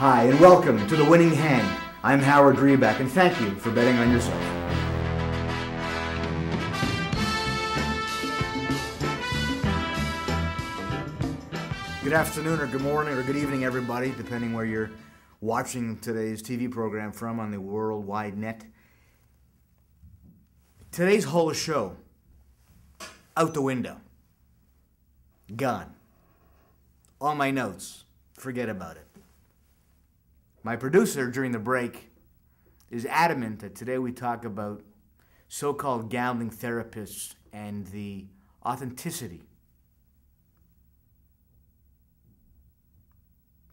Hi, and welcome to The Winning Hand. I'm Howard Reback, and thank you for betting on yourself. Good afternoon, or good morning, or good evening, everybody, depending where you're watching today's TV program from on the worldwide net. Today's whole show, out the window. Gone. All my notes, forget about it. My producer during the break is adamant that today we talk about so-called gambling therapists and the authenticity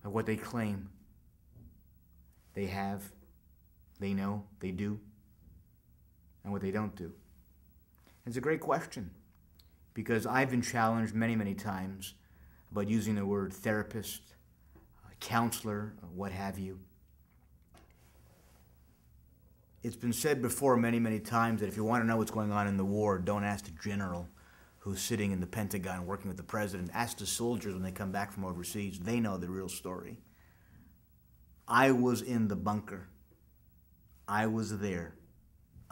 of what they claim they have, they know, they do, and what they don't do. It's a great question because I've been challenged many, many times about using the word therapist, counselor, what have you. It's been said before many, many times that if you want to know what's going on in the war, don't ask the general who's sitting in the Pentagon working with the president. Ask the soldiers when they come back from overseas. They know the real story. I was in the bunker. I was there.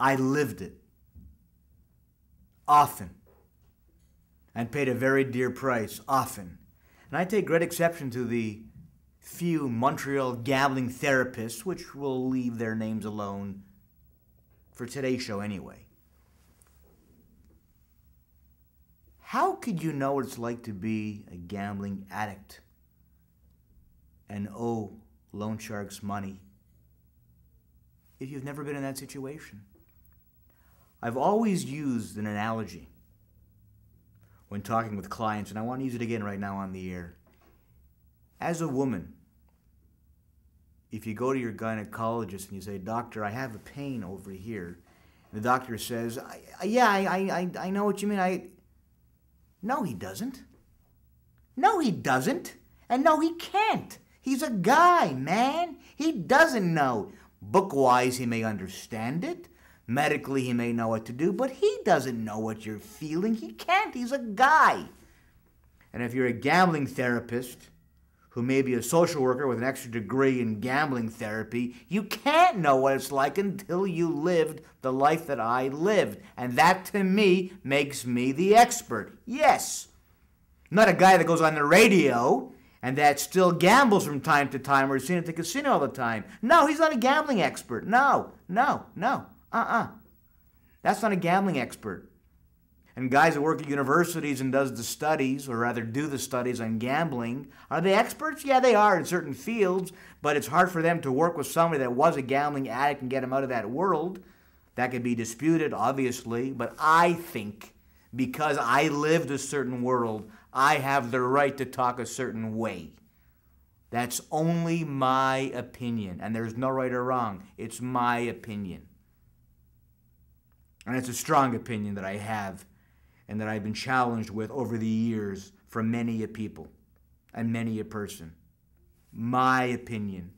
I lived it. Often. And paid a very dear price. Often. And I take great exception to the few Montreal gambling therapists, which will leave their names alone for today's show anyway. How could you know what it's like to be a gambling addict and owe loan sharks money if you've never been in that situation? I've always used an analogy when talking with clients, and I want to use it again right now on the air. As a woman, if you go to your gynecologist and you say, "Doctor, I have a pain over here," and the doctor says, I know what you mean. No, he doesn't. No, he doesn't. And no, he can't. He's a guy, man. He doesn't know. Book-wise, he may understand it. Medically, he may know what to do, but he doesn't know what you're feeling. He can't. He's a guy. And if you're a gambling therapist who may be a social worker with an extra degree in gambling therapy, you can't know what it's like until you lived the life that I lived. And that, to me, makes me the expert. Yes. Not a guy that goes on the radio and that still gambles from time to time or is seen at the casino all the time. No, he's not a gambling expert. No. That's not a gambling expert. And guys that work at universities and does the studies, or rather do the studies on gambling, are they experts? Yeah, they are in certain fields, but it's hard for them to work with somebody that was a gambling addict and get him out of that world. That could be disputed, obviously, but I think because I lived a certain world, I have the right to talk a certain way. That's only my opinion, and there's no right or wrong. It's my opinion. And it's a strong opinion that I have and that I've been challenged with over the years from many a people and many a person. My opinion.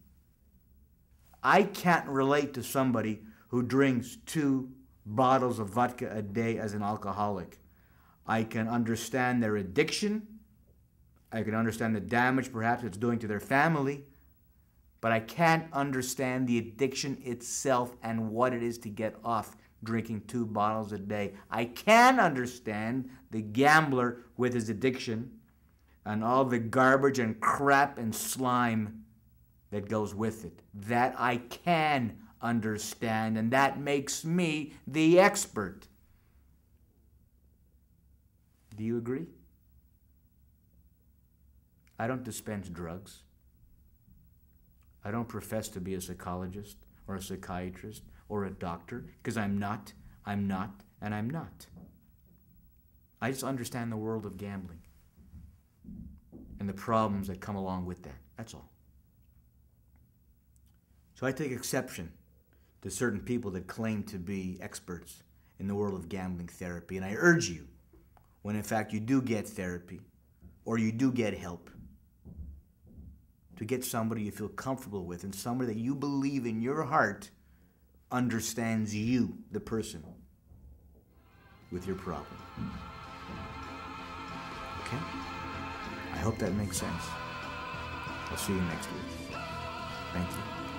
I can't relate to somebody who drinks 2 bottles of vodka a day as an alcoholic. I can understand their addiction. I can understand the damage perhaps it's doing to their family. But I can't understand the addiction itself and what it is to get off drinking 2 bottles a day. I can understand the gambler with his addiction and all the garbage and crap and slime that goes with it. That I can understand, and that makes me the expert. Do you agree? I don't dispense drugs. I don't profess to be a psychologist or a psychiatrist or a doctor, because I'm not, and I'm not. I just understand the world of gambling and the problems that come along with that. That's all. So I take exception to certain people that claim to be experts in the world of gambling therapy, and I urge you, when in fact you do get therapy or you do get help, to get somebody you feel comfortable with and somebody that you believe in your heart understands you, the person, with your problem. Okay? I hope that makes sense. I'll see you next week. Thank you.